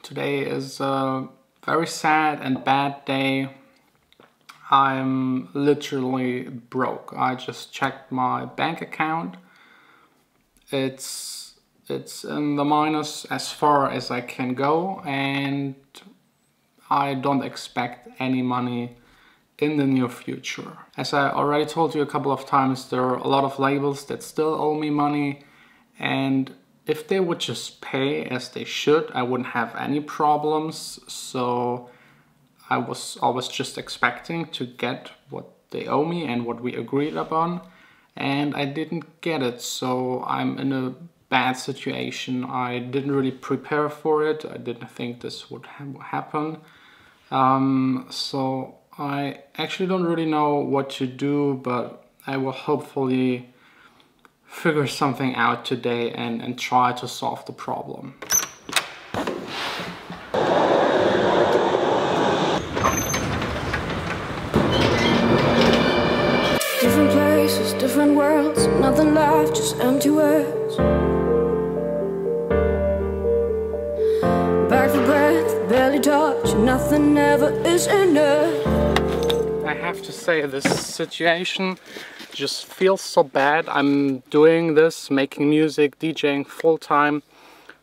Today is a very sad and bad day. I'm literally broke. I just checked my bank account. It's in the minus as far as I can go, and I don't expect any money in the near future. As I already told you a couple of times, there are a lot of labels that still owe me money, and if they would just pay as they should, I wouldn't have any problems. So I was always just expecting to get what they owe me and what we agreed upon, and I didn't get it, so I'm in a bad situation. I didn't really prepare for it. I didn't think this would happen. So I actually don't really know what to do, but I will hopefully figure something out today and try to solve the problem. Different places, different worlds, nothing left, just empty words. Back for breath, barely touch, nothing ever is enough. I have to say, this situation just feels so bad. I'm doing this, making music, DJing full-time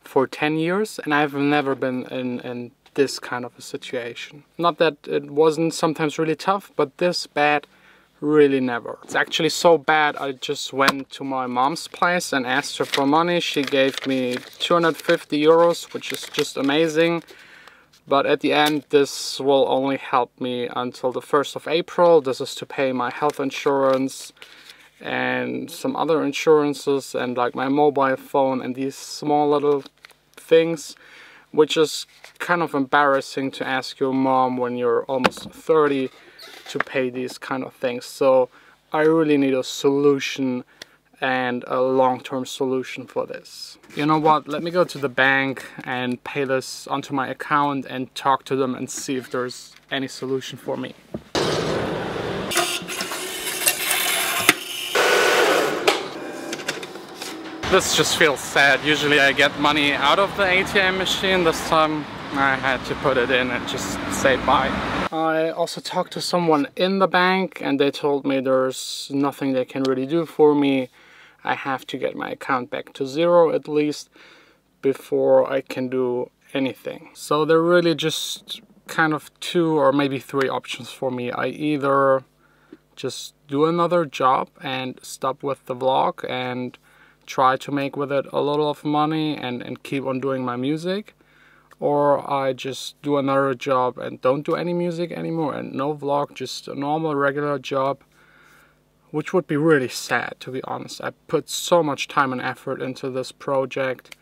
for 10 years, and I've never been in this kind of a situation. Not that it wasn't sometimes really tough, but this bad, really never. It's actually so bad, I just went to my mom's place and asked her for money. She gave me 250 euros, which is just amazing. But at the end, this will only help me until the 1st of April. This is to pay my health insurance and some other insurances and like my mobile phone and these small little things, which is kind of embarrassing to ask your mom when you're almost 30 to pay these kind of things. So I really need a solution, and a long-term solution for this. You know what, let me go to the bank and pay this onto my account and talk to them and see if there's any solution for me. This just feels sad. Usually I get money out of the ATM machine. This time I had to put it in and just say bye. I also talked to someone in the bank and they told me there's nothing they can really do for me. I have to get my account back to 0 at least before I can do anything. So there are really just kind of 2 or maybe 3 options for me. I either just do another job and stop with the vlog and try to make with it a little of money and keep on doing my music, or I just do another job and don't do any music anymore and no vlog, just a normal regular job. Which would be really sad, to be honest. I put so much time and effort into this project,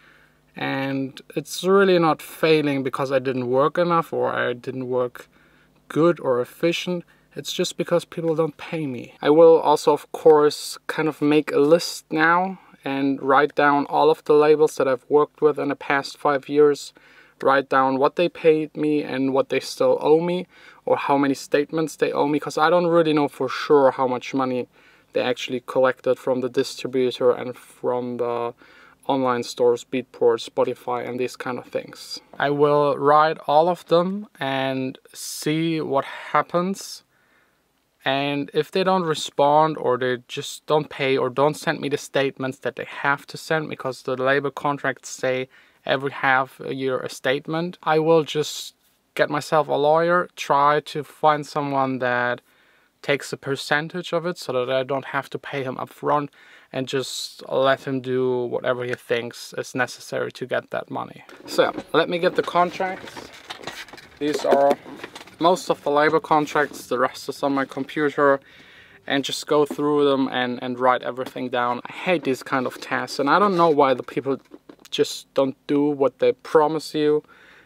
and it's really not failing because I didn't work enough or I didn't work good or efficient. It's just because people don't pay me. I will also, of course, kind of make a list now and write down all of the labels that I've worked with in the past 5 years. Write down what they paid me and what they still owe me, or how many statements they owe me, because I don't really know for sure how much money they actually collected from the distributor and from the online stores, Beatport, Spotify, and these kind of things. I will write all of them and see what happens. And if they don't respond, or they just don't pay, or don't send me the statements that they have to send, because the label contracts say every half a year a statement, I will just get myself a lawyer, try to find someone that takes a percentage of it so that I don't have to pay him up front, and just let him do whatever he thinks is necessary to get that money. So let me get the contracts. These are most of the label contracts, the rest is on my computer, and just go through them and write everything down. I hate these kind of tasks, and I don't know why the people just don't do what they promise you,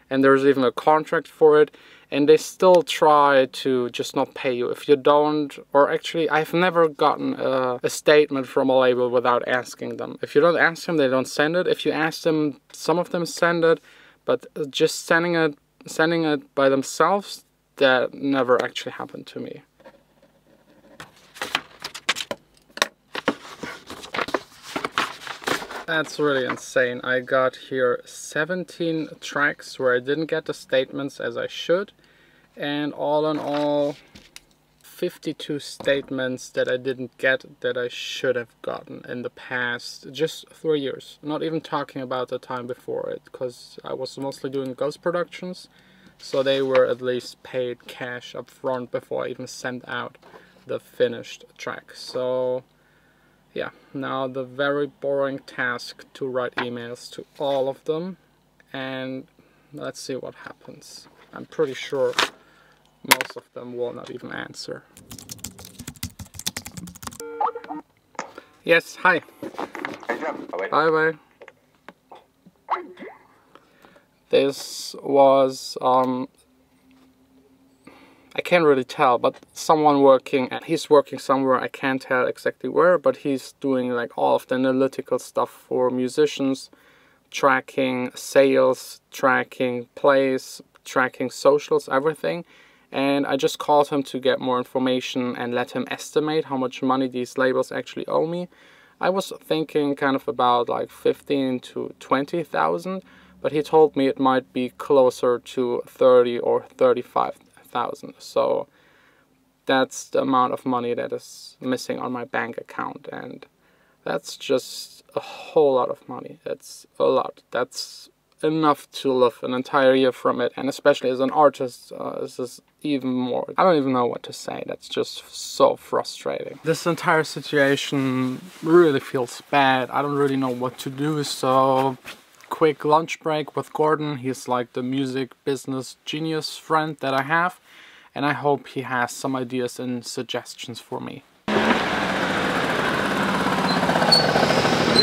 and there's even a contract for it, and they still try to just not pay you if you don't. Or actually, I've never gotten a statement from a label without asking them. If you don't ask them, they don't send it. If you ask them, some of them send it, but just sending it by themselves, that never actually happened to me. That's really insane. I got here 17 tracks where I didn't get the statements as I should, and all in all 52 statements that I didn't get that I should have gotten in the past just 3 years. Not even talking about the time before it, because I was mostly doing ghost productions, so they were at least paid cash up front before I even sent out the finished track. So yeah, now the very boring task to write emails to all of them, and let's see what happens. I'm pretty sure most of them will not even answer. Yes, hi. Bye bye. This was I can't really tell, but someone working, and he's working somewhere, I can't tell exactly where, but he's doing like all of the analytical stuff for musicians, tracking sales, tracking plays, tracking socials, everything. And I just called him to get more information and let him estimate how much money these labels actually owe me. I was thinking kind of about like 15 to 20,000, but he told me it might be closer to 30 or 35,000. So that's the amount of money that is missing on my bank account, and that's just a whole lot of money. That's a lot. That's enough to live an entire year from it, and especially as an artist, this is even more. I don't even know what to say. That's just so frustrating. This entire situation really feels bad. I don't really know what to do, so quick lunch break with Gordon. He's like the music business genius friend that I have, and I hope he has some ideas and suggestions for me.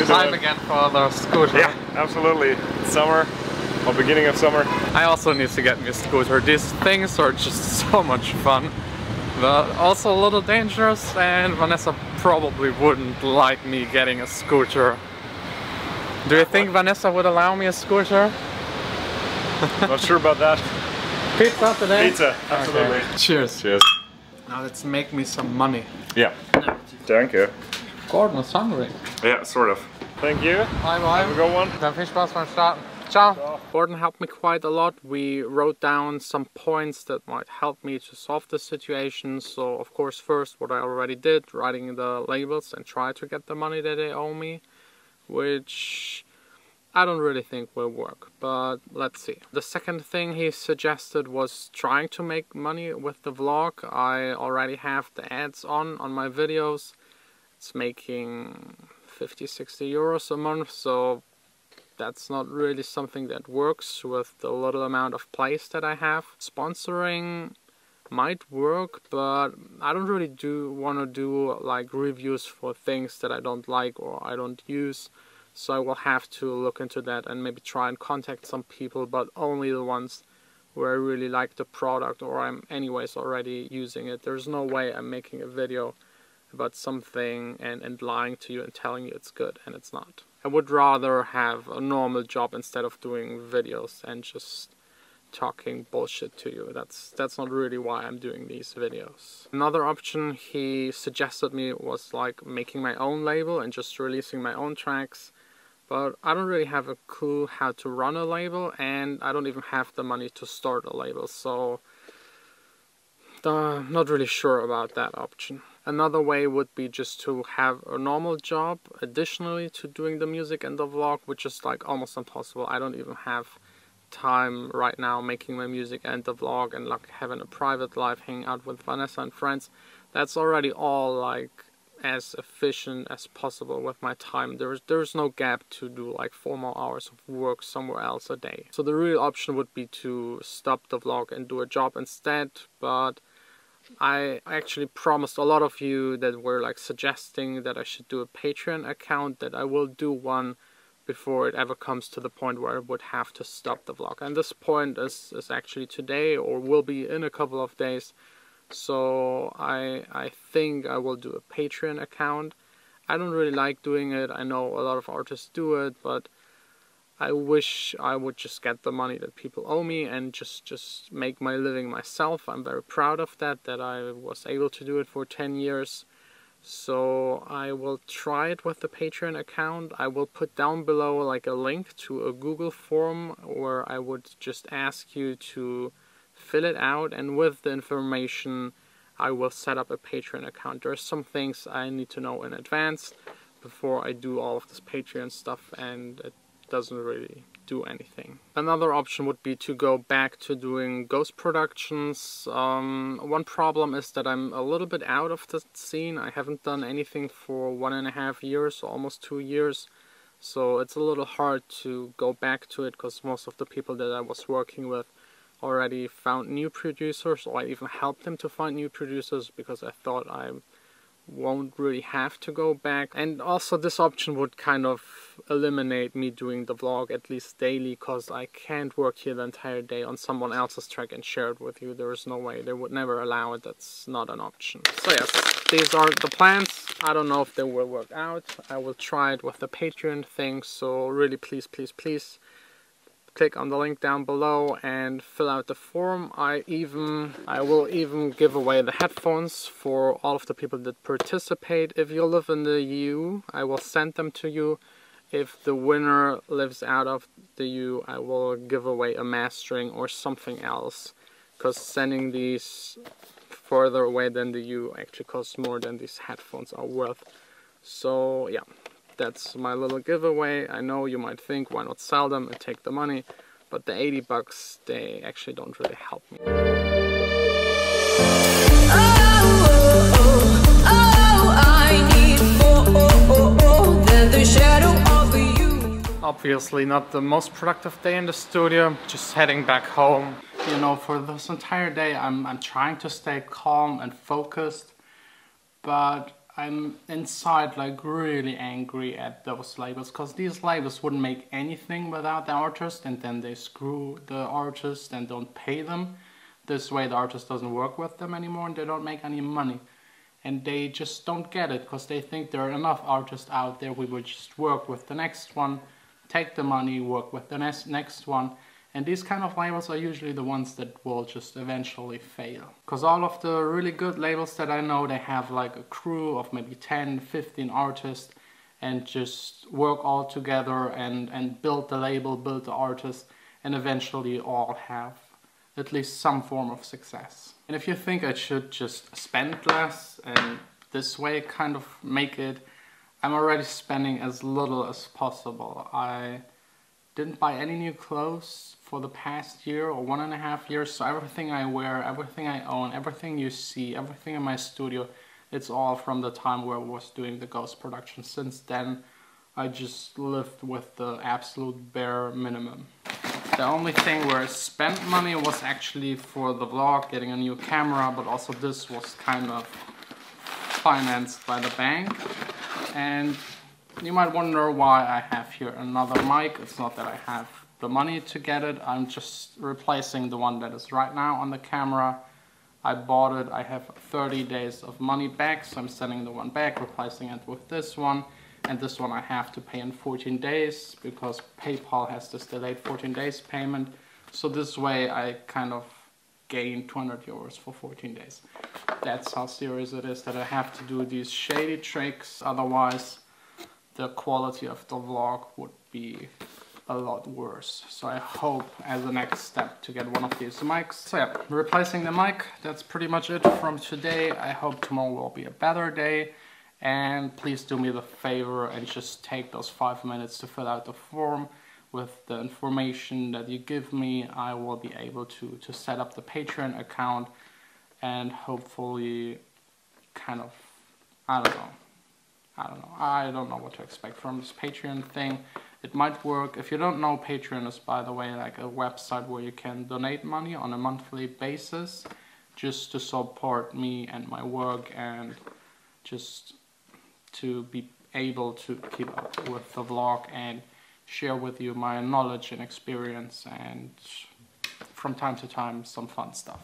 Time again for the scooter. Yeah, absolutely. It's summer, or beginning of summer. I also need to get me a scooter. These things are just so much fun, but also a little dangerous, and Vanessa probably wouldn't like me getting a scooter. Do you think Vanessa would allow me a scooter? Not sure about that. Pizza today? Pizza, absolutely. Okay. Cheers. Cheers. Now let's make me some money. Yeah. Danke. Gordon is hungry. Yeah, sort of. Thank you. Bye bye. Have a good one. Dann viel Spaß beim Starten. Ciao. Gordon helped me quite a lot. We wrote down some points that might help me to solve the situation. So of course first what I already did, writing the labels and try to get the money that they owe me, which I don't really think will work, but let's see. The second thing he suggested was trying to make money with the vlog. I already have the ads on my videos. It's making 50-60 euros a month, so that's not really something that works with the little amount of plays that I have. Sponsoring might work, but I don't really want to do like reviews for things that I don't like or I don't use. So I will have to look into that and maybe try and contact some people, but only the ones where I really like the product or I'm anyways already using it. There's no way I'm making a video about something and lying to you and telling you it's good and it's not. I would rather have a normal job instead of doing videos and just talking bullshit to you. That's not really why I'm doing these videos. Another option he suggested me was like making my own label and just releasing my own tracks. But I don't really have a clue how to run a label, and I don't even have the money to start a label, so not really sure about that option. Another way would be just to have a normal job additionally to doing the music and the vlog, which is like almost impossible. I don't even have time right now making my music and the vlog and like having a private life, hanging out with Vanessa and friends. That's already all like as efficient as possible with my time. There's no gap to do like 4 more hours of work somewhere else a day. So the real option would be to stop the vlog and do a job instead, but I actually promised a lot of you that were like suggesting that I should do a Patreon account, that I will do one before it ever comes to the point where I would have to stop the vlog. And this point is actually today, or will be in a couple of days. So I think I will do a Patreon account. I don't really like doing it. I know a lot of artists do it, but I wish I would just get the money that people owe me and just make my living myself. I'm very proud of that I was able to do it for 10 years. So I will try it with the Patreon account. I will put down below like a link to a Google form where I would just ask you to fill it out, and with the information I will set up a Patreon account. There are some things I need to know in advance before I do all of this Patreon stuff, and it doesn't really do anything. Another option would be to go back to doing ghost productions. One problem is that I'm a little bit out of the scene. I haven't done anything for 1.5 years, almost 2 years. So it's a little hard to go back to it because most of the people that I was working with already found new producers, or I even helped them to find new producers because I thought I won't really have to go back. And also this option would kind of eliminate me doing the vlog at least daily, because I can't work here the entire day on someone else's track and share it with you. There is no way. They would never allow it. That's not an option. So yes, these are the plans. I don't know if they will work out. I will try it with the Patreon thing, so really please, please, please click on the link down below and fill out the form. I will even give away the headphones for all of the people that participate. If you live in the EU, I will send them to you. If the winner lives out of the EU, I will give away a mastering or something else, because sending these further away than the EU actually costs more than these headphones are worth. So yeah, that's my little giveaway. I know you might think, why not sell them and take the money? But the 80 bucks, they actually don't really help me. Obviously not the most productive day in the studio, just heading back home. You know, for this entire day I'm trying to stay calm and focused, but I'm inside like really angry at those labels, because these labels wouldn't make anything without the artist, and then they screw the artist and don't pay them. This way the artist doesn't work with them anymore and they don't make any money. And they just don't get it, because they think there are enough artists out there. We would just work with the next one, take the money, work with the next one. And these kind of labels are usually the ones that will just eventually fail. Because all of the really good labels that I know, they have like a crew of maybe 10, 15 artists and just work all together and build the label, build the artist, and eventually all have at least some form of success. And if you think I should just spend less and this way kind of make it, I'm already spending as little as possible. I didn't buy any new clothes for the past year or 1.5 years, so everything I wear, everything I own, everything you see, everything in my studio, it's all from the time where I was doing the ghost production. Since then, I just lived with the absolute bare minimum. The only thing where I spent money was actually for the vlog, getting a new camera, but also this was kind of financed by the bank. And you might wonder why I have here another mic. It's not that I have the money to get it, I'm just replacing the one that is right now on the camera. I bought it, I have 30 days of money back, so I'm sending the one back, replacing it with this one. And this one I have to pay in 14 days because PayPal has this delayed 14 days payment. So this way I kind of gain 200 euros for 14 days. That's how serious it is that I have to do these shady tricks, otherwise the quality of the vlog would be a lot worse. So I hope as a next step to get one of these mics. So yeah, replacing the mic, that's pretty much it from today. I hope tomorrow will be a better day. And please do me the favor and just take those 5 minutes to fill out the form. With the information that you give me, I will be able to set up the Patreon account and hopefully kind of, I don't know what to expect from this Patreon thing. It might work. If you don't know, Patreon is, by the way, like a website where you can donate money on a monthly basis just to support me and my work and just to be able to keep up with the vlog and share with you my knowledge and experience and from time to time some fun stuff.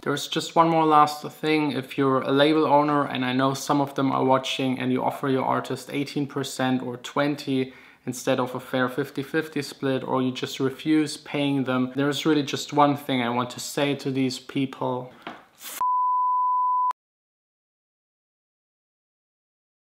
There's just one more last thing. If you're a label owner, and I know some of them are watching, and you offer your artist 18% or 20% instead of a fair 50-50 split, or you just refuse paying them, there's really just one thing I want to say to these people. F